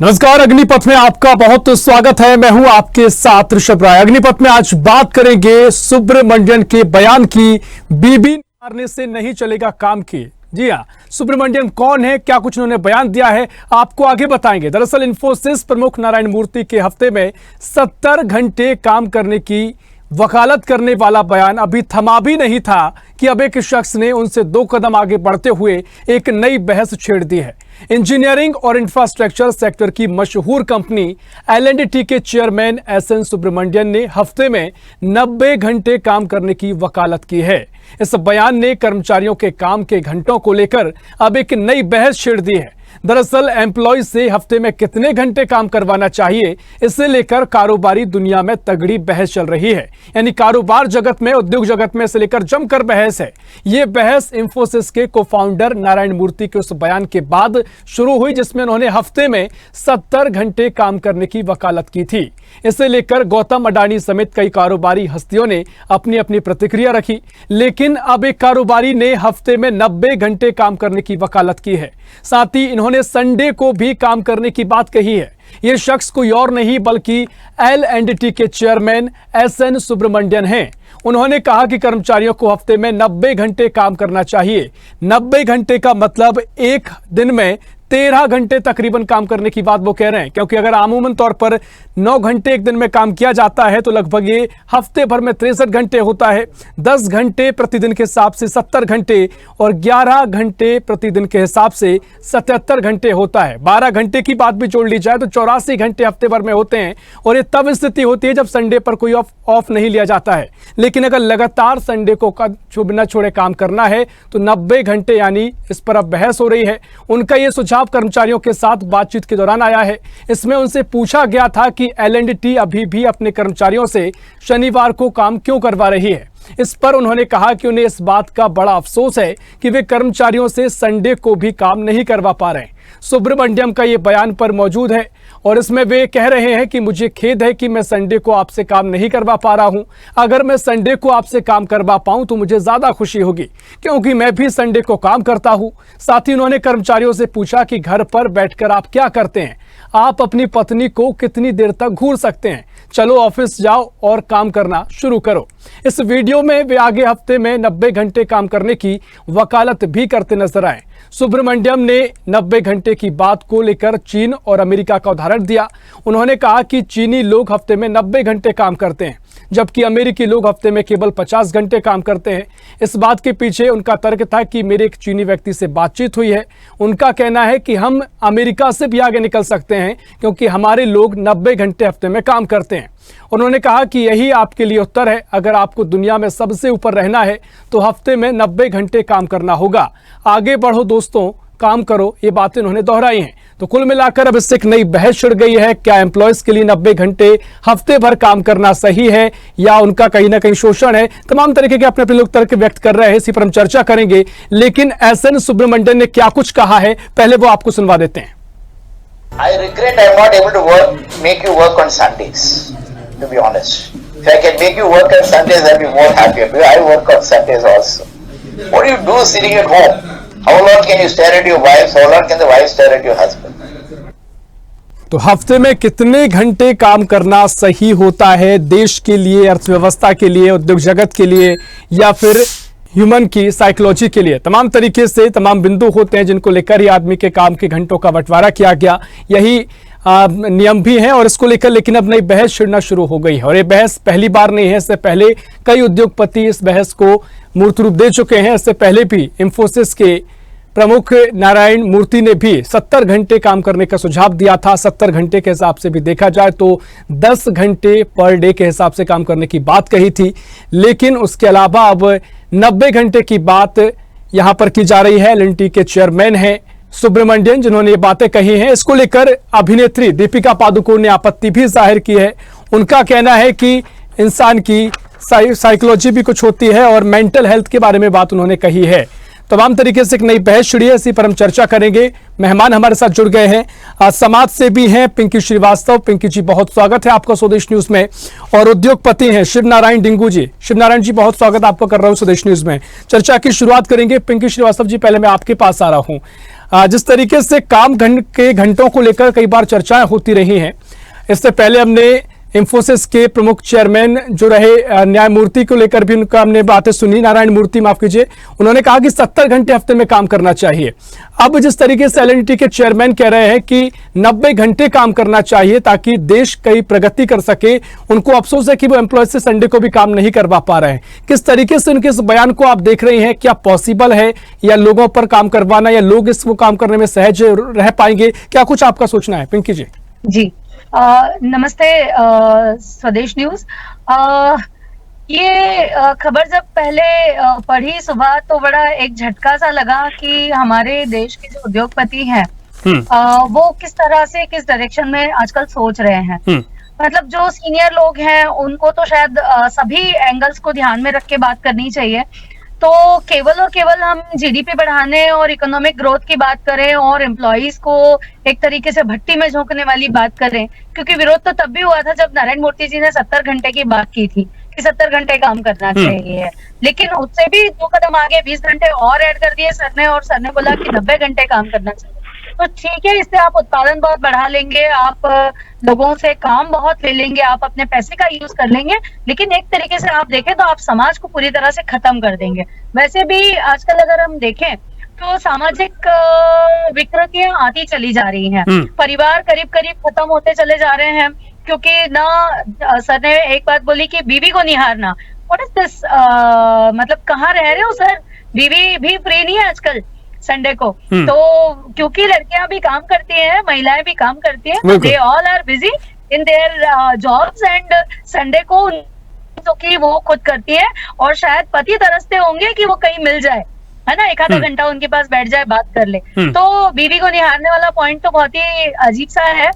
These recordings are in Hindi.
नमस्कार, अग्निपथ में आपका बहुत स्वागत है। मैं हूं आपके साथ ऋषभ राय। अग्निपथ में आज बात करेंगे सुब्रमण्यन के बयान की। बीबी मारने से नहीं चलेगा काम की। जी हां, सुब्रमण्यन कौन है, क्या कुछ उन्होंने बयान दिया है, आपको आगे बताएंगे। दरअसल इंफोसिस प्रमुख नारायण मूर्ति के हफ्ते में 70 घंटे काम करने की वकालत करने वाला बयान अभी थमा भी नहीं था कि अब एक शख्स ने उनसे 2 कदम आगे बढ़ते हुए एक नई बहस छेड़ दी है। इंजीनियरिंग और इंफ्रास्ट्रक्चर सेक्टर की मशहूर कंपनी L&T के चेयरमैन SN सुब्रमण्यन ने हफ्ते में 90 घंटे काम करने की वकालत की है। इस बयान ने कर्मचारियों के काम के घंटों को लेकर अब एक नई बहस छेड़ दी है। दरअसल एम्प्लॉय से हफ्ते में कितने घंटे काम करवाना चाहिए, इसे लेकर कारोबारी दुनिया में तगड़ी बहस चल रही है। यानी कारोबार जगत में, उद्योग जगत में इसे लेकर जमकर बहस है। ये बहस इंफोसिस के को-फाउंडर नारायण मूर्ति के उस बयान के बाद शुरू हुई जिसमें उन्होंने हफ्ते में 70 घंटे काम करने की वकालत की थी। इसे लेकर गौतम अडानी समेत कई कारोबारी हस्तियों ने अपनी अपनी प्रतिक्रिया रखी, लेकिन अब एक कारोबारी ने हफ्ते में 90 घंटे काम करने की वकालत की है। साथ ही इन्होंने संडे को भी काम करने की बात कही है। यह शख्स कोई और नहीं बल्कि L&T के चेयरमैन SN सुब्रमण्यन हैं। उन्होंने कहा कि कर्मचारियों को हफ्ते में 90 घंटे काम करना चाहिए। 90 घंटे का मतलब एक दिन में 13 घंटे तकरीबन काम करने की बात वो कह रहे हैं, क्योंकि अगर आमूमन तौर पर 9 घंटे एक दिन में काम किया जाता है तो लगभग ये हफ्ते भर में 63 घंटे होता है। 10 घंटे प्रतिदिन के हिसाब से 70 घंटे और 11 घंटे प्रतिदिन के हिसाब से 77 घंटे होता है। 12 घंटे की बात भी जोड़ ली जाए तो 84 घंटे हफ्ते भर में होते हैं। और ये तब स्थिति होती है जब संडे पर कोई ऑफ नहीं लिया जाता है। लेकिन अगर लगातार संडे को बिना छोड़े काम करना है तो 90 घंटे, यानी इस पर अब बहस हो रही है। उनका ये सुझाव कर्मचारियों के साथ बातचीत के दौरान आया है। इसमें उनसे पूछा गया था कि L&T अभी भी अपने कर्मचारियों से शनिवार को काम क्यों करवा रही है। इस पर उन्होंने कहा कि उन्हें इस बात का बड़ा अफसोस है कि वे कर्मचारियों से संडे को भी काम नहीं करवा पा रहे हैं। सुब्रमण्यम का ये बयान पर मौजूद है और इसमें वे कह रहे हैं कि मुझे खेद है कि मैं संडे को आपसे काम नहीं करवा पा रहा हूं। अगर मैं संडे को आपसे काम करवा पाऊं तो मुझे ज्यादा खुशी होगी, क्योंकि मैं भी संडे को काम करता हूं। साथ ही उन्होंने कर्मचारियों से पूछा कि घर पर बैठकर आप क्या करते हैं, आप अपनी पत्नी को कितनी देर तक घूर सकते हैं, चलो ऑफिस जाओ और काम करना शुरू करो। इस वीडियो में वे आगे हफ्ते में 90 घंटे काम करने की वकालत भी करते नजर आए। सुब्रमण्यम ने 90 घंटे की बात को लेकर चीन और अमेरिका का उदाहरण दिया। उन्होंने कहा कि चीनी लोग हफ्ते में 90 घंटे काम करते हैं, जबकि अमेरिकी लोग हफ्ते में केवल 50 घंटे काम करते हैं। इस बात के पीछे उनका तर्क था कि मेरे एक चीनी व्यक्ति से बातचीत हुई है। उनका कहना है कि हम अमेरिका से भी आगे निकल सकते हैं, क्योंकि हमारे लोग 90 घंटे हफ्ते में काम करते हैं। उन्होंने कहा कि यही आपके लिए उत्तर है। अगर आपको दुनिया में सबसे ऊपर रहना है तो हफ्ते में 90 घंटे काम करना होगा। आगे बढ़ो दोस्तों, काम करो। ये बातें उन्होंने दोहराई हैं। तो कुल मिलाकर अब इससे एक नई बहस छिड़ गई है। क्या एम्प्लॉयज के लिए 90 घंटे हफ्ते भर काम करना सही है या उनका कहीं ना कहीं शोषण है? तमाम तरीके के अपने अपने लोग तर्क व्यक्त कर रहे हैं, इसी पर हम चर्चा करेंगे। लेकिन SN सुब्रमण्यन ने क्या कुछ कहा है, पहले वो आपको सुनवा देते हैं। I regret I am not able to make you work on Sundays, to be honest. If I can make you work on Sundays, I'll be more happier, because I work on Sundays also. What do you do sitting at home? How long can you stare at your wife? How long can the wife stare at your husband? तो हफ्ते में कितने घंटे काम करना सही होता है देश के लिए, अर्थव्यवस्था के लिए, उद्योग जगत के लिए, या फिर ह्यूमन की साइकोलॉजी के लिए? तमाम तरीके से तमाम बिंदु होते हैं जिनको लेकर ही आदमी के काम के घंटों का बंटवारा किया गया। यही नियम भी है और इसको लेकर लेकिन अब नई बहस छिड़ना शुरू हो गई है। और ये बहस पहली बार नहीं है, इससे पहले कई उद्योगपति इस बहस को मूर्त रूप दे चुके हैं। इससे पहले भी इंफोसिस के प्रमुख नारायण मूर्ति ने भी 70 घंटे काम करने का सुझाव दिया था। 70 घंटे के हिसाब से भी देखा जाए तो 10 घंटे पर डे के हिसाब से काम करने की बात कही थी। लेकिन उसके अलावा अब 90 घंटे की बात यहां पर की जा रही है। L&T के चेयरमैन हैं सुब्रमण्यन, जिन्होंने ये बातें कही हैं। इसको लेकर अभिनेत्री दीपिका पादुकोण ने आपत्ति भी जाहिर की है। उनका कहना है कि इंसान की साइकोलॉजी भी कुछ होती है और मेंटल हेल्थ के बारे में बात उन्होंने कही है। तमाम तरीके से एक नई बहस छिड़ी है, इसी पर हम चर्चा करेंगे। मेहमान हमारे साथ जुड़ गए हैं, समाज से भी हैं पिंकी श्रीवास्तव। पिंकी जी, बहुत स्वागत है आपका स्वदेश न्यूज में। और उद्योगपति हैं शिव नारायण डिंगू जी। शिव नारायण जी, बहुत स्वागत आपका कर रहा हूं स्वदेश न्यूज में। चर्चा की शुरुआत करेंगे। पिंकी श्रीवास्तव जी, पहले मैं आपके पास आ रहा हूं। जिस तरीके से काम के घंटों को लेकर कई बार चर्चाएं होती रही हैं। इससे पहले हमने इंफोसिस के प्रमुख चेयरमैन जो रहे न्यायमूर्ति को लेकर भी उनका हमने बातें सुनी, नारायण मूर्ति माफ कीजिए, उन्होंने कहा कि 70 घंटे हफ्ते में काम करना चाहिए। अब जिस तरीके से एल&टी के चेयरमैन कह रहे हैं कि 90 घंटे काम करना चाहिए ताकि देश कई प्रगति कर सके, उनको अफसोस है कि वो एम्प्लॉय से संडे को भी काम नहीं करवा पा रहे हैं। किस तरीके से उनके इस बयान को आप देख रहे हैं? क्या पॉसिबल है या लोगों पर काम करवाना, या लोग इसको काम करने में सहज रह पाएंगे? क्या कुछ आपका सोचना है पिंकी जी? जी नमस्ते स्वदेश न्यूज। ये खबर जब पहले पढ़ी सुबह तो बड़ा एक झटका सा लगा कि हमारे देश के जो उद्योगपति हैं वो किस तरह से किस डायरेक्शन में आजकल सोच रहे हैं। मतलब जो सीनियर लोग हैं उनको तो शायद सभी एंगल्स को ध्यान में रख के बात करनी चाहिए। तो केवल और केवल हम जीडीपी बढ़ाने और इकोनॉमिक ग्रोथ की बात करें और एम्प्लॉइज को एक तरीके से भट्टी में झोंकने वाली बात करें, क्योंकि विरोध तो तब भी हुआ था जब नारायण मूर्ति जी ने 70 घंटे की बात की थी कि 70 घंटे काम करना चाहिए, लेकिन उससे भी 2 कदम आगे 20 घंटे और ऐड कर दिए सर ने, और सर ने बोला कि 90 घंटे काम करना चाहिए। तो ठीक है, इससे आप उत्पादन बहुत बढ़ा लेंगे, आप लोगों से काम बहुत ले लेंगे, आप अपने पैसे का यूज कर लेंगे, लेकिन एक तरीके से आप देखें तो आप समाज को पूरी तरह से खत्म कर देंगे। वैसे भी आजकल अगर हम देखें तो सामाजिक विकृतियां आती चली जा रही हैं, परिवार करीब करीब खत्म होते चले जा रहे हैं, क्योंकि ना सर ने एक बात बोली कि बीवी को निहारना। What is this? मतलब कहाँ रह रहे हो सर? बीवी भी फ्री नहीं है आजकल संडे को, तो क्योंकि लड़कियां भी काम करती हैं, महिलाएं भी काम करती हैं, they all are busy in their jobs and Sunday को तो कि वो खुद करती है, और शायद पति तरसते होंगे कि वो कहीं मिल जाए, है ना, एक आधा घंटा उनके पास बैठ जाए, बात कर ले। तो बीवी को निहारने वाला पॉइंट तो बहुत ही अजीब सा है।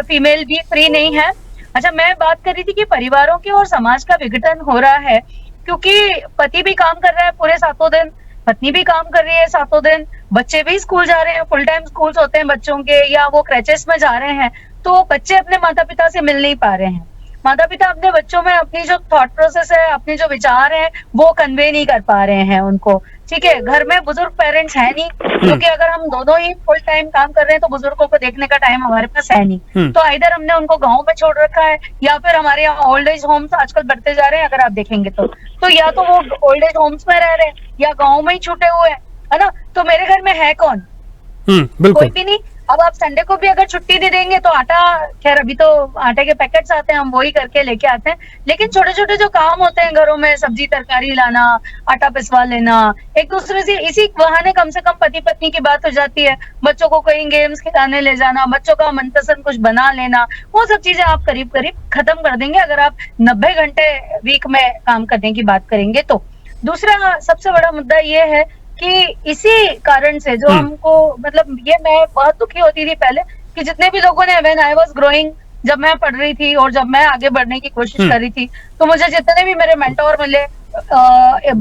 फीमेल भी फ्री नहीं है। अच्छा, मैं बात कर रही थी कि परिवारों के और समाज का विघटन हो रहा है, क्योंकि पति भी काम कर रहा है पूरे 7 दिन, पत्नी भी काम कर रही है 7 दिन, बच्चे भी स्कूल जा रहे हैं, फुल टाइम स्कूल होते हैं बच्चों के, या वो क्रैचेस में जा रहे हैं, तो बच्चे अपने माता पिता से मिल नहीं पा रहे हैं। माता पिता अपने बच्चों में अपनी जो थॉट प्रोसेस है, अपने जो विचार हैं, वो कन्वे नहीं कर पा रहे हैं उनको। ठीक है, घर में बुजुर्ग पेरेंट्स है नहीं, क्योंकि अगर हम दोनों ही फुल टाइम काम कर रहे हैं तो बुजुर्गों को देखने का टाइम हमारे पास है नहीं। तो इधर हमने उनको गाँव में छोड़ रखा है, या फिर हमारे यहाँ ओल्ड एज होम्स आजकल बढ़ते जा रहे हैं, अगर आप देखेंगे तो या तो वो ओल्ड एज होम्स में रह रहे हैं या गाँव में ही छूटे हुए हैं, है ना। तो मेरे घर में है कौन? कोई भी नहीं। अब आप संडे को भी अगर छुट्टी दे देंगे तो आटा, खैर अभी तो आटे के पैकेट्स आते हैं, हम वही करके लेके आते हैं, लेकिन छोटे छोटे जो काम होते हैं घरों में, सब्जी तरकारी लाना, आटा पिसवा लेना, एक दूसरे से इसी बहाने कम से कम पति पत्नी की बात हो जाती है, बच्चों को कहीं गेम्स खिलाने ले जाना, बच्चों का मनपसंद कुछ बना लेना, वो सब चीजें आप करीब करीब खत्म कर देंगे अगर आप 90 घंटे वीक में काम करने की बात करेंगे तो। दूसरा सबसे बड़ा मुद्दा ये है कि इसी कारण से जो हमको, मतलब ये मैं बहुत दुखी होती थी पहले कि जितने भी लोगों ने, व्हेन आई वाज ग्रोइंग, जब मैं पढ़ रही थी और जब मैं आगे बढ़ने की कोशिश कर रही थी, तो मुझे जितने भी मेरे मेंटोर मिले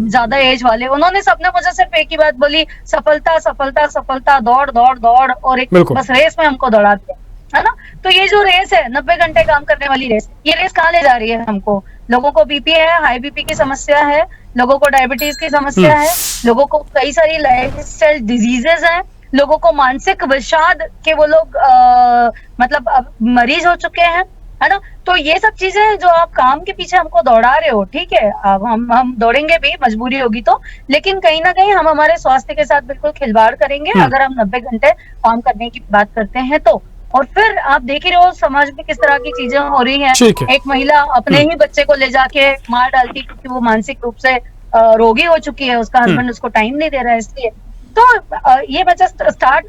ज्यादा एज वाले, उन्होंने सबने मुझे सिर्फ एक ही बात बोली, सफलता सफलता सफलता, दौड़ दौड़ दौड़, और एक बस रेस में हमको दौड़ा दिया, है ना। तो ये जो रेस है 90 घंटे काम करने वाली रेस, ये रेस कहाँ ले जा रही है हमको? लोगों को बीपी है, हाई बीपी की समस्या है, लोगों को डायबिटीज की समस्या है, लोगों को कई सारी लाइफस्टाइल डिजीजेस हैं, लोगों को मानसिक विषाद के वो लोग मतलब अब मरीज हो चुके हैं, है ना। तो ये सब चीजें जो आप काम के पीछे हमको दौड़ा रहे हो, ठीक है, अब हम दौड़ेंगे भी, मजबूरी होगी तो, लेकिन कहीं ना कहीं हम हमारे स्वास्थ्य के साथ बिल्कुल खिलवाड़ करेंगे अगर हम 90 घंटे काम करने की बात करते हैं तो। और फिर आप देख ही रहे हो समाज में किस तरह की चीजें हो रही हैं। एक महिला अपने ही बच्चे को ले जाके मार डालती क्योंकि वो मानसिक रूप से रोगी हो चुकी है, उसका हस्बैंड उसको टाइम नहीं दे रहा है इसलिए। तो ये मैं जस्ट स्टार्ट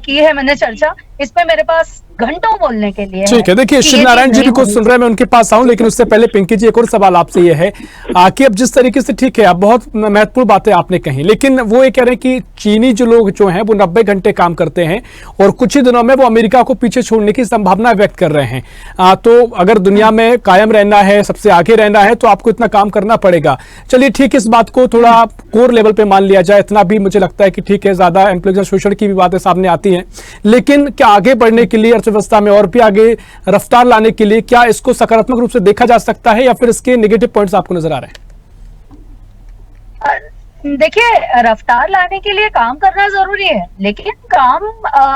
की है मैंने चर्चा, इस पे मेरे पास घंटों बोलने के लिए। ठीक है, देखिए शिव नारायण जी भी कुछ सुन रहे हैं, मैं उनके पास आऊं, लेकिन उससे पहले पिंकी जी एक और सवाल आपसे ये है कि अब जिस तरीके से, ठीक है, अब बहुत महत्वपूर्ण बातें आपने कही, लेकिन वो ये कह रहे हैं कि चीनी जो लोग जो हैं वो 90 घंटे काम करते हैं और कुछ ही दिनों में वो अमेरिका को पीछे छोड़ने की संभावना व्यक्त कर रहे हैं। तो अगर दुनिया में कायम रहना है, सबसे आगे रहना है, तो आपको इतना काम करना पड़ेगा। चलिए ठीक है, इस बात को थोड़ा कोर लेवल पे मान लिया जाए, इतना भी मुझे लगता है कि ठीक है, ज्यादा एम्प्लॉय शोषण की भी बातें सामने आती हैं, लेकिन क्या आगे बढ़ने के लिए, अर्थव्यवस्था में और भी आगे रफ्तार लाने के लिए, क्या इसको सकारात्मक रूप से देखा जा सकता है या फिर इसके नेगेटिव पॉइंट्स आपको नजर आ रहे हैं? देखिए, रफ्तार लाने के लिए काम करना जरूरी है, लेकिन काम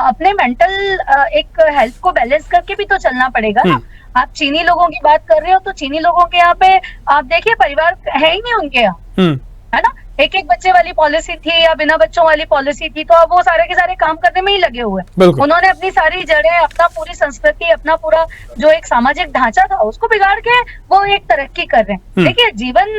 अपने मेंटल एक हेल्थ को बैलेंस करके भी तो चलना पड़ेगा ना। आप चीनी लोगों की बात कर रहे हो, तो चीनी लोगों के यहाँ पे आप देखिए परिवार है ही नहीं उनके यहाँ, है ना। एक एक बच्चे वाली पॉलिसी थी या बिना बच्चों वाली पॉलिसी थी, तो अब वो सारे के सारे काम करने में ही लगे हुए। उन्होंने अपनी सारी जड़ें, अपना पूरी संस्कृति, अपना पूरा जो एक सामाजिक ढांचा था उसको बिगाड़ के वो एक तरक्की कर रहे हैं। देखिए, जीवन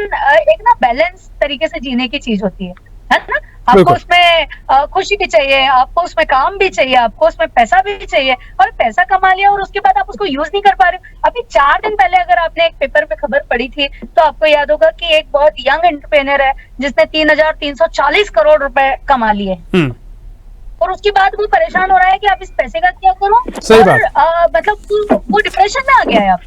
एक ना बैलेंस तरीके से जीने की चीज होती है ना। आपको उसमें खुशी भी चाहिए, आपको उसमें काम भी चाहिए, आपको उसमें पैसा भी चाहिए, और पैसा कमा लिया और उसके बाद आप उसको यूज नहीं कर पा रहे हो। अभी 4 दिन पहले अगर आपने एक पेपर पे खबर पढ़ी थी, तो आपको याद होगा कि एक बहुत यंग एंटरप्रेन्योर है जिसने 3,340 करोड़ रुपए कमा लिए, और उसके बाद वो परेशान हो रहा है कि आप इस पैसे का क्या करूं। सही बात। मतलब वो डिप्रेशन में आ गया है अब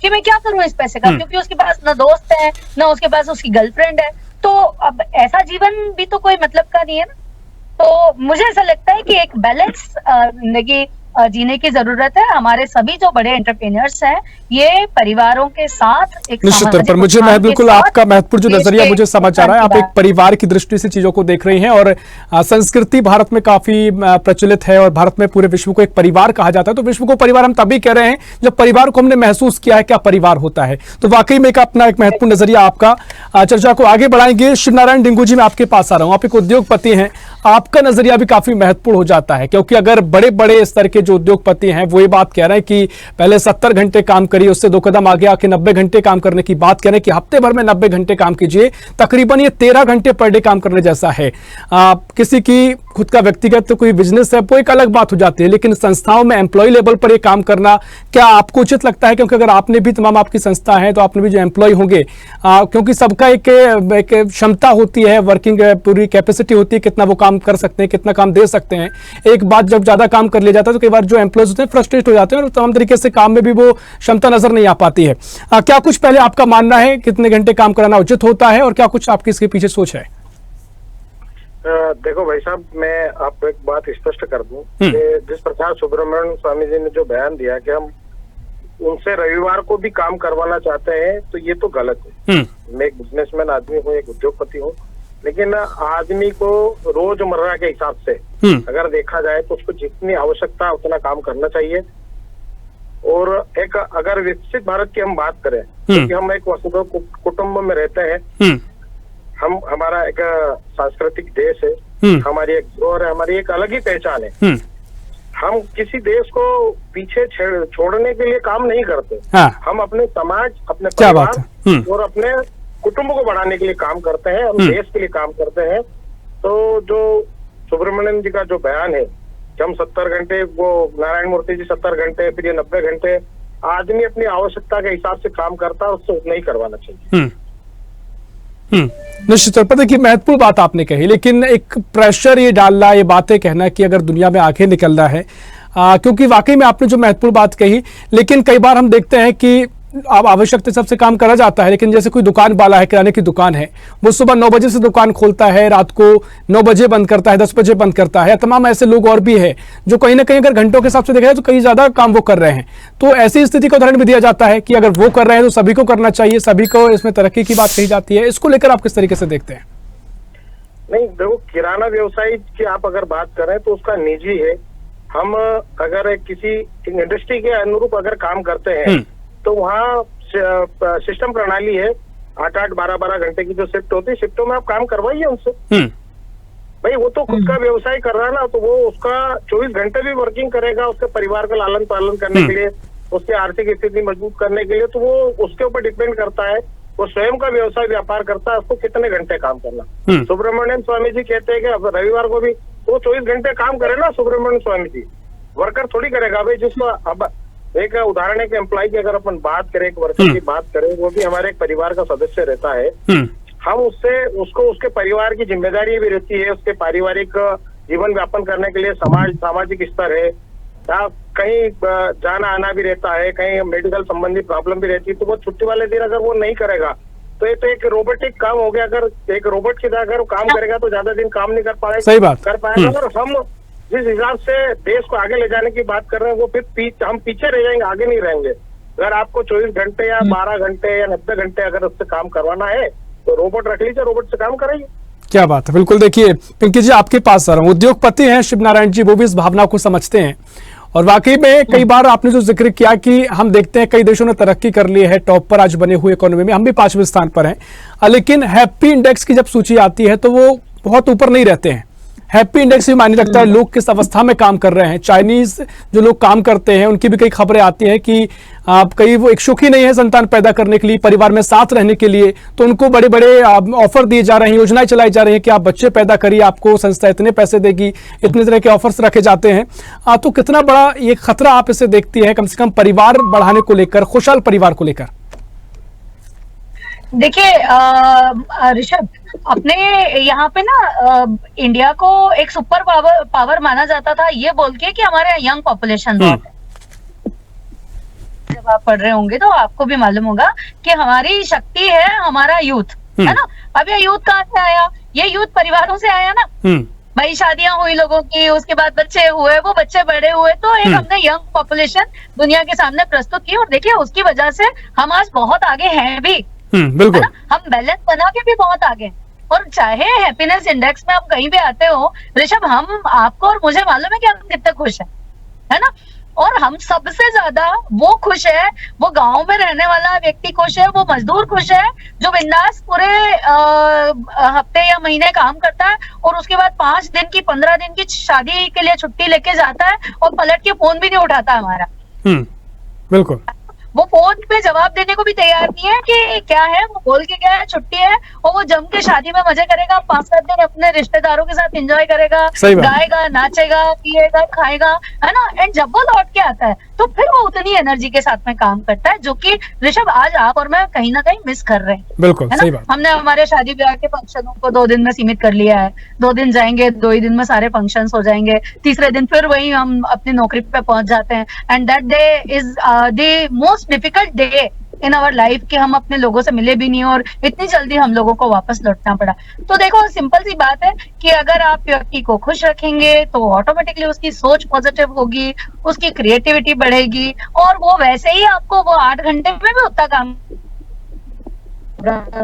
कि मैं क्या करूं इस पैसे का, क्योंकि उसके पास ना दोस्त है, ना उसके पास उसकी गर्लफ्रेंड है। तो अब ऐसा जीवन भी तो कोई मतलब का नहीं है ना। तो मुझे ऐसा लगता है कि एक बैलेंस जिंदगी जीने की जरूरत है। हमारे सभी जो बड़े एंटरप्रेन्योर्स हैं, ये परिवारों के साथ एक निश्चित तौर पर मुझे बिल्कुल आपका महत्वपूर्ण जो नजरिया मुझे समझ आ रहा है, आप एक परिवार की दृष्टि से चीजों को देख रही हैं, और संस्कृति भारत में काफी प्रचलित है, और भारत में पूरे विश्व को एक परिवार कहा जाता है। तो विश्व को परिवार हम तभी कह रहे हैं जब परिवार को हमने महसूस किया है क्या परिवार होता है। तो वाकई में अपना एक महत्वपूर्ण नजरिया आपका। चर्चा को आगे बढ़ाएंगे। शिवनारायण डिंगू जी, मैं आपके पास आ रहा हूं। आप एक उद्योगपति हैं, आपका नजरिया भी काफी महत्वपूर्ण हो जाता है, क्योंकि अगर बड़े बड़े स्तर के जो उद्योगपति हैं वो ये बात कह रहे हैं कि पहले 70 घंटे काम करिए, उससे 2 कदम आगे आके 90 घंटे काम करने की बात कह रहे हैं कि हफ्ते भर में 90 घंटे काम कीजिए, तकरीबन ये 13 घंटे पर डे काम करने जैसा है। किसी की खुद का व्यक्तिगत तो कोई बिजनेस है वो एक अलग बात हो जाती है, लेकिन संस्थाओं में एम्प्लॉय लेवल पर ये काम करना क्या आपको उचित लगता है? क्योंकि अगर आपने भी, तमाम आपकी संस्था है, तो आपने भी जो एम्प्लॉय होंगे, क्योंकि सबका एक क्षमता होती है, वर्किंग पूरी कैपेसिटी होती है, कितना वो काम कर सकते हैं, कितना काम दे सकते हैं। एक बात जब ज्यादा काम कर लिया जाता है तो कई बार जो एम्प्लॉयज होते हैं फ्रस्ट्रेट हो जाते हैं, और तमाम तरीके से काम में भी वो क्षमता नजर नहीं आ पाती है। क्या कुछ पहले आपका मानना है कितने घंटे काम कराना उचित होता है, और क्या कुछ आपकी इसके पीछे सोच है? देखो भाई साहब, मैं आपको एक बात स्पष्ट कर दूं कि जिस प्रकार सुब्रमण्यम स्वामी जी ने जो बयान दिया कि हम उनसे रविवार को भी काम करवाना चाहते हैं, तो ये तो गलत है। मैं एक बिजनेसमैन आदमी हूँ, एक उद्योगपति हूँ, लेकिन आदमी को रोजमर्रा के हिसाब से अगर देखा जाए तो उसको जितनी आवश्यकता उतना काम करना चाहिए। और एक अगर विकसित भारत की हम बात करें, क्योंकि हम एक वसुधैव कुटुंब में रहते हैं, हमारा एक सांस्कृतिक देश है, हमारी एक धरोहर है, हमारी एक अलग ही पहचान है। हम किसी देश को पीछे छोड़ने के लिए काम नहीं करते। हम अपने समाज, अपने परिवार और अपने कुटुंब को बढ़ाने के लिए काम करते हैं, हम देश के लिए काम करते हैं। तो जो सुब्रमण्यम जी का जो बयान है कि हम 70 घंटे, वो नारायण मूर्ति जी 70 घंटे, फिर ये 90 घंटे, आदमी अपनी आवश्यकता के हिसाब से काम करता है, उससे उतना ही करवाना चाहिए। निश्चित तौर पर देखिए, महत्वपूर्ण बात आपने कही, लेकिन एक प्रेशर ये डालना, ये बातें कहना कि अगर दुनिया में आगे निकलना है, क्योंकि वाकई में आपने जो महत्वपूर्ण बात कही, लेकिन कई बार हम देखते हैं कि अब आवश्यकता सबसे काम करा जाता है, लेकिन जैसे कोई दुकान वाला है, किराने की दुकान है, वो सुबह 9 बजे से दुकान खोलता है, रात को 9 बजे बंद करता है, 10 बजे बंद करता है। तमाम ऐसे लोग और भी है जो कहीं ना कहीं अगर घंटों के हिसाब से देखा जाए तो कहीं ज्यादा काम वो कर रहे हैं। तो ऐसी स्थिति का उदाहरण भी दिया जाता है कि अगर वो कर रहे हैं तो सभी को करना चाहिए, सभी को इसमें तरक्की की बात कही जाती है। इसको लेकर आप किस तरीके से देखते हैं? नहीं, देखो, किराना व्यवसाय की आप अगर बात करें तो उसका निजी है। हम अगर किसी इंडस्ट्री के अनुरूप अगर काम करते हैं तो वहाँ सिस्टम प्रणाली है, 8-8, 12-12 घंटे की जो शिफ्ट होती है, शिफ्टों में आप काम करवाइए उनसे। भाई वो तो खुद का व्यवसाय कर रहा है ना, तो वो उसका 24 घंटे भी वर्किंग करेगा, उसके परिवार का लालन पालन करने के लिए, उसकी आर्थिक स्थिति मजबूत करने के लिए, तो वो उसके ऊपर डिपेंड करता है। वो स्वयं का व्यवसाय व्यापार करता है, उसको कितने घंटे काम करना। सुब्रमण्यम स्वामी जी कहते हैं कि रविवार को भी वो 24 घंटे काम करे ना, सुब्रमण्यम स्वामी जी वर्कर थोड़ी करेगा भाई। जिसको अब एक उदाहरण है कि एम्प्लॉय की अगर अपन बात करें, एक वर्कर की बात करें, वो भी हमारे एक परिवार का सदस्य रहता है। हम उसको उसके परिवार की जिम्मेदारी भी रहती है, उसके पारिवारिक जीवन व्यापन करने के लिए सामाजिक स्तर है, या कहीं जाना आना भी रहता है, कहीं मेडिकल संबंधी प्रॉब्लम भी रहती है। तो वो छुट्टी वाले दिन अगर वो नहीं करेगा तो ये तो एक रोबोटिक काम हो गया। अगर एक रोबोट की तरह अगर काम करेगा तो ज्यादा दिन काम नहीं कर पाएगा। सही बात कर पाएगा। अगर हम जिस हिसाब से देश को आगे ले जाने की बात कर रहे हैं, वो फिर हम पीछे रह जाएंगे, आगे नहीं रहेंगे। अगर आपको 24 घंटे या 12 घंटे या 90 घंटे अगर उससे काम करवाना है तो रोबोट रख लीजिए, रोबोट से काम कराइए। क्या बात है। बिल्कुल, देखिए पिंकी जी आपके पास आ रहा हूँ, उद्योगपति हैं शिव नारायण जी, वो भी इस भावना को समझते हैं और वाकई में कई बार आपने जो जिक्र किया कि हम देखते हैं कई देशों ने तरक्की कर ली है, टॉप पर आज बने हुए इकोनॉमी में, हम भी 5वें स्थान पर हैं, लेकिन हैप्पी इंडेक्स की जब सूची आती है तो वो बहुत ऊपर नहीं रहते हैं। हैप्पी इंडेक्स भी मायने रखता है लोग किस अवस्था में काम कर रहे हैं। चाइनीज जो लोग काम करते हैं उनकी भी कई खबरें आती हैं कि कई वो इच्छुक ही नहीं है संतान पैदा करने के लिए, परिवार में साथ रहने के लिए, तो उनको बड़े बड़े ऑफर दिए जा रहे हैं, योजनाएं चलाई जा रही हैं कि आप बच्चे पैदा करिए, आपको संस्था इतने पैसे देगी, इतने तरह के ऑफर्स रखे जाते हैं। तो कितना बड़ा ये खतरा आप इसे देखती है, कम से कम परिवार बढ़ाने को लेकर, खुशहाल परिवार को लेकर? देखिए ऋषभ, अपने यहाँ पे ना इंडिया को एक सुपर पावर माना जाता था ये बोल के कि हमारे यहाँ यंग पॉपुलेशन बहुत है। जब आप पढ़ रहे होंगे तो आपको भी मालूम होगा कि हमारी शक्ति है हमारा यूथ, है ना। अब ये यूथ कहाँ से आया? ये यूथ परिवारों से आया ना। भाई शादियां हुई लोगों की, उसके बाद बच्चे हुए, वो बच्चे बड़े हुए, तो एक हमने यंग पॉपुलेशन दुनिया के सामने प्रस्तुत की और देखिए उसकी वजह से हम आज बहुत आगे हैं भी, बिल्कुल। हम बैलेंस बना के भी बहुत आगे हैं। और चाहे हैप्पीनेस इंडेक्स में आप कहीं भी आते हो ऋषभ, हम आपको और मुझे मालूम है कि हम कितने खुश हैं, है ना। और हम सबसे ज्यादा वो खुश है, वो गांव में रहने वाला व्यक्ति खुश है, वो मजदूर खुश है जो बिंदास पूरे हफ्ते या महीने काम करता है और उसके बाद 5 दिन की 15 दिन की शादी के लिए छुट्टी लेके जाता है और पलट के फोन भी नहीं उठाता हमारा। बिल्कुल। वो फोन पे जवाब देने को भी तैयार नहीं है कि क्या है, वो बोल के क्या है, छुट्टी है, और वो जम के शादी में मजे करेगा, 5-7 दिन अपने रिश्तेदारों के साथ एंजॉय करेगा, गाएगा, नाचेगा, पिएगा, खाएगा, है ना। एंड जब वो लौट के आता है तो फिर वो उतनी एनर्जी के साथ में काम करता है, जो कि ऋषभ आज आप और मैं कहीं ना कहीं मिस कर रहे हैं। बिल्कुल, है ना। हमने हमारे शादी ब्याह के फंक्शनों को 2 दिन में सीमित कर लिया है। 2 दिन जाएंगे, 2 ही दिन में सारे फंक्शंस हो जाएंगे, तीसरे दिन फिर वही हम अपनी नौकरी पे पहुंच जाते हैं। And that day is the most difficult day in our life कि हम अपने लोगों से मिले भी नहीं और इतनी जल्दी हम लोगों को वापस लौटना पड़ा। तो देखो सिंपल सी बात है कि अगर आप व्यक्ति को खुश रखेंगे तो ऑटोमेटिकली उसकी सोच पॉजिटिव होगी, उसकी क्रिएटिविटी बढ़ेगी और वो वैसे ही आपको वो 8 घंटे में भी उतना काम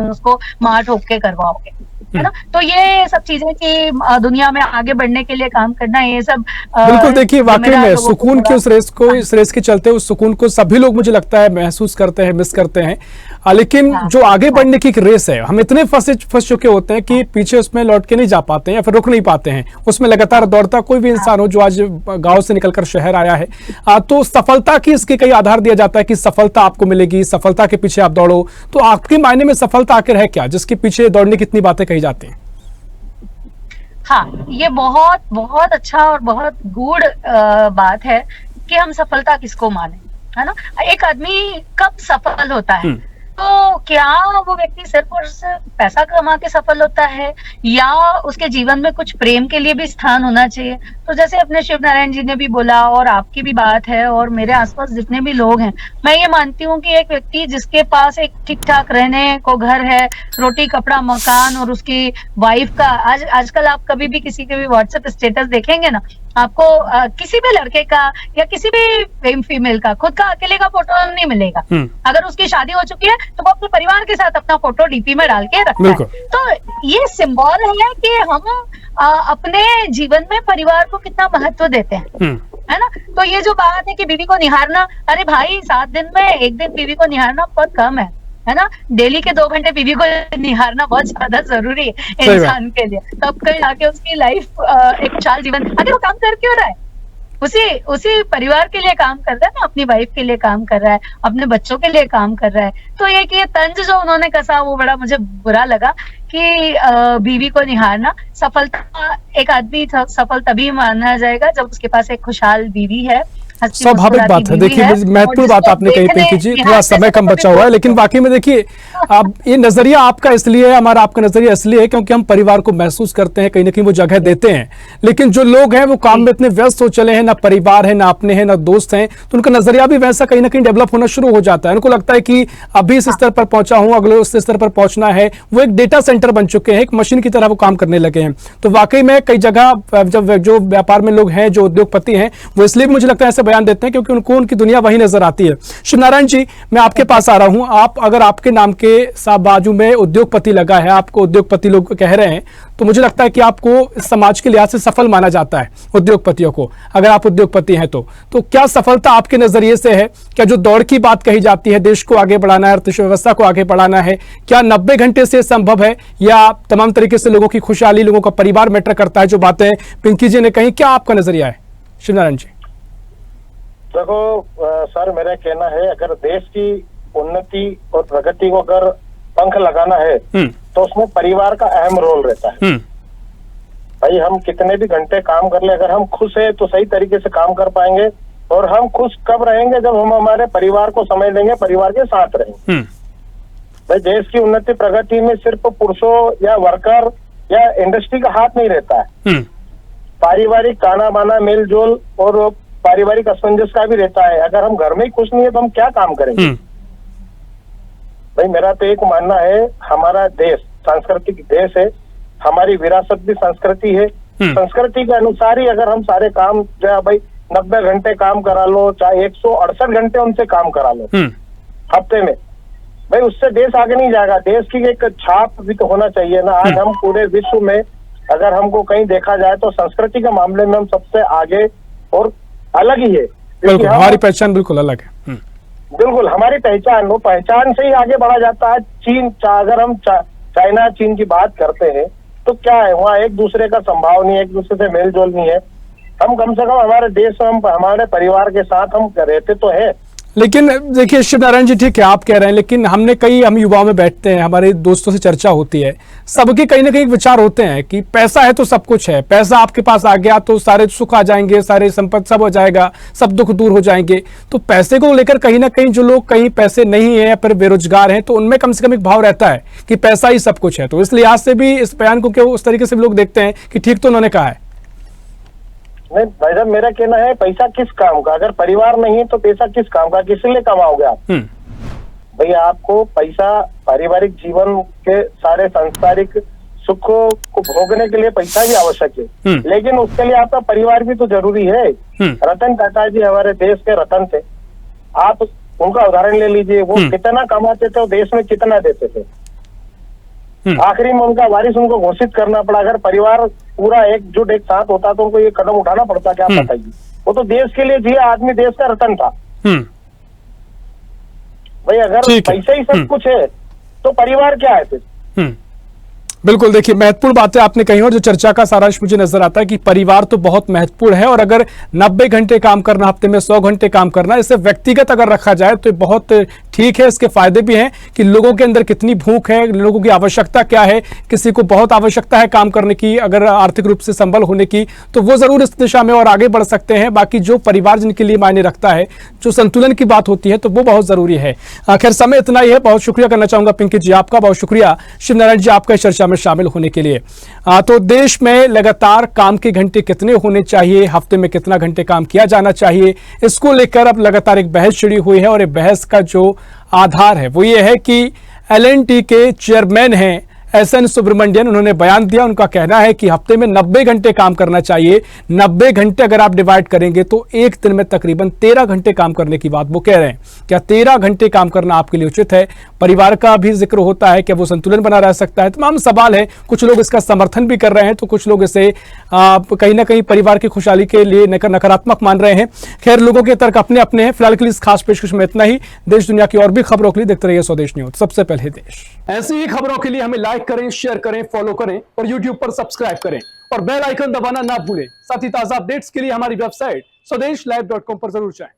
उसको मार ठोक के करवाओगे, है ना। तो ये सब चीजें कि दुनिया में आगे बढ़ने के लिए काम करना, ये सब बिल्कुल। देखिए वाकई में सुकून की उस रेस के चलते उस सुकून को सभी लोग मुझे लगता है महसूस करते हैं, मिस करते हैं। लेकिन जो आगे बढ़ने की एक रेस है, हम इतने फंस चुके होते हैं कि पीछे उसमें लौट के नहीं जा पाते हैं या फिर रुक नहीं पाते हैं, उसमें लगातार दौड़ता कोई भी इंसान हो जो आज गांव से निकलकर शहर आया है, तो सफलता की इसके कई आधार दिया जाता है कि सफलता आपको मिलेगी, सफलता के पीछे आप दौड़ो। तो आपके मायने में सफलता आखिर है क्या, जिसके पीछे दौड़ने की इतनी बातें कही जाती हैं? हाँ, ये बहुत बहुत अच्छा और बहुत गूढ़ बात है कि हम सफलता किसको माने, है ना। एक आदमी कब सफल होता है? तो क्या वो व्यक्ति सिर्फ और सिर्फ पैसा कमा के सफल होता है या उसके जीवन में कुछ प्रेम के लिए भी स्थान होना चाहिए? तो जैसे अपने शिव नारायण जी ने भी बोला और आपकी भी बात है और मेरे आसपास जितने भी लोग हैं, मैं ये मानती हूँ कि एक व्यक्ति जिसके पास एक ठीक ठाक रहने को घर है, रोटी कपड़ा मकान और उसकी वाइफ का, आजकल आप कभी भी किसी के भी व्हाट्सएप स्टेटस देखेंगे ना, आपको किसी भी लड़के का या किसी भी फीमेल का खुद का अकेले का फोटो नहीं मिलेगा। अगर उसकी शादी हो चुकी है तो वो अपने परिवार के साथ अपना फोटो डीपी में डाल के रखता है। तो ये सिंबल है कि हम अपने जीवन में परिवार को कितना महत्व देते हैं, है ना। तो ये जो बात है कि बीवी को निहारना, अरे भाई 7 दिन में 1 दिन बीवी को निहारना बहुत कम है ना। डेली के 2 घंटे बीवी को निहारना बहुत ज्यादा जरूरी है इंसान के लिए। तब कहीं जाके उसकी लाइफ एक खुशहाल जीवन, अरे वो काम कर क्यों रहा है, उसी परिवार के लिए काम कर रहा है ना, अपनी वाइफ के लिए काम कर रहा है, अपने बच्चों के लिए काम कर रहा है। तो ये तंज जो उन्होंने कसा वो बड़ा मुझे बुरा लगा कि बीवी को निहारना। सफलता, एक आदमी सफल तभी माना जाएगा जब उसके पास एक खुशहाल बीवी है। स्वाभाविक बात है। देखिए महत्वपूर्ण बात आपने कही पिंकी जी, थोड़ा समय कम बचा हुआ है, लेकिन वाकई में देखिए आप ये नजरिया आपका इसलिए है, हमारा आपका नजरिया इसलिए है क्योंकि हम परिवार को महसूस करते हैं, कहीं ना कहीं वो जगह देते हैं। लेकिन जो लोग हैं वो काम में इतने व्यस्त हो चले हैं, ना परिवार है, ना अपने हैं, ना दोस्त हैं, तो उनका नजरिया भी वैसा कहीं ना कहीं डेवलप होना शुरू हो जाता है। उनको लगता है कि अभी इस स्तर पर पहुंचा हूं, अगले उस स्तर पर पहुंचना है। वो एक डेटा सेंटर बन चुके हैं, एक मशीन की तरह वो काम करने लगे हैं। तो वाकई में कई जगह जब जो व्यापार में लोग हैं, जो उद्योगपति हैं, वो इसलिए भी मुझे लगता है ऐसे बयान देते हैं क्योंकि उनको उनकी दुनिया वही नजर आती है। शिवनारायण जी, मैं आपके पास आ रहा हूं। आप अगर आपके नाम के साथ बाजू में उद्योगपति लगा है, आपको उद्योगपति लोग कह रहे हैं, तो मुझे लगता है कि आपको समाज के लिहाज से सफल माना जाता है उद्योगपतियों को, अगर आप उद्योगपति हैं तो क्या सफलता आपके नजरिए से है? क्या जो दौड़ की बात कही जाती है, देश को आगे बढ़ाना है, अर्थव्यवस्था को आगे बढ़ाना है, क्या 90 घंटे से संभव है, या तमाम तरीके से लोगों की खुशहाली, लोगों का परिवार मैटर करता है? जो बातें पिंकी जी ने कही, क्या आपका नजरिया है शिवनारायण जी? देखो सर, मेरा कहना है अगर देश की उन्नति और प्रगति को अगर पंख लगाना है तो उसमें परिवार का अहम रोल रहता है। भाई हम कितने भी घंटे काम कर ले, अगर हम खुश है तो सही तरीके से काम कर पाएंगे। और हम खुश कब रहेंगे? जब हम हमारे परिवार को समझ लेंगे, परिवार के साथ रहेंगे। भाई देश की उन्नति प्रगति में सिर्फ पुरुषों या वर्कर या इंडस्ट्री का हाथ नहीं रहता है, पारिवारिक काना बाना मेल जोल और पारिवारिक असमंजस का भी रहता है। अगर हम घर में ही खुश नहीं है तो हम क्या काम करेंगे? भाई मेरा तो एक मानना है, हमारा देश सांस्कृतिक देश है, हमारी विरासत भी संस्कृति है। संस्कृति के अनुसार ही अगर हम सारे काम, भाई 90 घंटे काम करा लो, चाहे 168 घंटे उनसे काम करा लो हफ्ते में, भाई उससे देश आगे नहीं जाएगा। देश की एक छाप भी तो होना चाहिए ना। आज हम पूरे विश्व में अगर हमको कहीं देखा जाए तो संस्कृति के मामले में हम सबसे आगे और अलग ही है। बिल्कुल, हमारी पहचान बिल्कुल अलग है। बिल्कुल हमारी पहचान, वो पहचान से ही आगे बढ़ा जाता है। चीन, अगर हम चाइना चीन की बात करते हैं तो क्या है, वहाँ एक दूसरे का संभाव नहीं है, एक दूसरे से मेल जोल नहीं है। हम कम से कम हमारे देश में, हम हमारे परिवार के साथ हम रहते तो है। लेकिन देखिए शिवनारायण जी, ठीक है आप कह रहे हैं, लेकिन हम युवाओं में बैठते हैं, हमारे दोस्तों से चर्चा होती है, सबके कहीं ना कहीं विचार होते हैं कि पैसा है तो सब कुछ है, पैसा आपके पास आ गया तो सारे सुख आ जाएंगे, सारे संपत्ति सब हो जाएगा, सब दुख दूर हो जाएंगे। तो पैसे को लेकर कहीं ना कहीं जो लोग कहीं पैसे नहीं है या फिर बेरोजगार हैं, तो उनमें कम से कम एक भाव रहता है कि पैसा ही सब कुछ है। तो इस लिहाज से भी इस बयान को क्यों उस तरीके से लोग देखते हैं कि ठीक तो उन्होंने कहा है। नहीं भाई साहब, मेरा कहना है पैसा किस काम का? अगर परिवार नहीं है तो पैसा किस काम का? किस लिए कमाओगे आप? भैया आपको पैसा पारिवारिक जीवन के सारे सांसारिक सुखों को भोगने के लिए पैसा भी आवश्यक है, लेकिन उसके लिए आपका परिवार भी तो जरूरी है। रतन टाटा जी हमारे देश के रतन थे, आप उनका उदाहरण ले लीजिए। वो कितना कमाते थे और देश में कितना देते थे। आखिरी में उनका वारिस उनको घोषित करना पड़ा। अगर परिवार पूरा एकजुट एक साथ होता तो उनको ये कदम उठाना पड़ता, क्या बताइए? वो तो देश के लिए जिए आदमी, देश का रतन था। भाई अगर पैसा ही सब कुछ है तो परिवार क्या है फिर? बिल्कुल, देखिए महत्वपूर्ण बातें आपने कही, और जो चर्चा का सारांश मुझे नजर आता है कि परिवार तो बहुत महत्वपूर्ण है, और अगर 90 घंटे काम करना, हफ्ते में 100 घंटे काम करना, इसे व्यक्तिगत अगर रखा जाए तो बहुत ठीक है। इसके फायदे भी हैं कि लोगों के अंदर कितनी भूख है, लोगों की आवश्यकता क्या है। किसी को बहुत आवश्यकता है काम करने की, अगर आर्थिक रूप से संबल होने की, तो वो जरूर इस दिशा में और आगे बढ़ सकते हैं। बाकी जो परिवार जिनके लिए मायने रखता है, जो संतुलन की बात होती है, तो वो बहुत जरूरी है। खैर समय इतना ही है, बहुत शुक्रिया करना चाहूंगा पिंकी जी आपका, बहुत शुक्रिया शिवनारायण जी आपका इस चर्चा में शामिल होने के लिए। तो देश में लगातार काम के घंटे कितने होने चाहिए, हफ्ते में कितना घंटे काम किया जाना चाहिए, इसको लेकर अब लगातार एक बहस छिड़ी हुई है, और ये बहस का जो आधार है वो ये है कि L&T के चेयरमैन हैं SN सुब्रमण्यन, उन्होंने बयान दिया। उनका कहना है कि हफ्ते में 90 घंटे काम करना चाहिए। 90 घंटे अगर आप डिवाइड करेंगे तो एक दिन में तकरीबन 13 घंटे काम करने की बात वो कह रहे हैं। क्या 13 घंटे काम करना आपके लिए उचित है? परिवार का भी जिक्र होता है, क्या वो संतुलन बना रह सकता है? तमाम सवाल है। कुछ लोग इसका समर्थन भी कर रहे हैं, तो कुछ लोग इसे कहीं ना कहीं परिवार की खुशहाली के लिए नकारात्मक मान रहे हैं। खैर लोगों के तर्क अपने अपने हैं। फिलहाल के लिए इस खास पेशकश में इतना ही। देश दुनिया की और भी खबरों के लिए देखते रहिए स्वदेश न्यूज, सबसे पहले देश। ऐसी ही खबरों के लिए हमें लाइक करें, शेयर करें, फॉलो करें और YouTube पर सब्सक्राइब करें और बेल आइकन दबाना ना भूलें। साथ ही ताजा अपडेट्स के लिए हमारी वेबसाइट स्वदेशलाइव.com पर जरूर जाएं।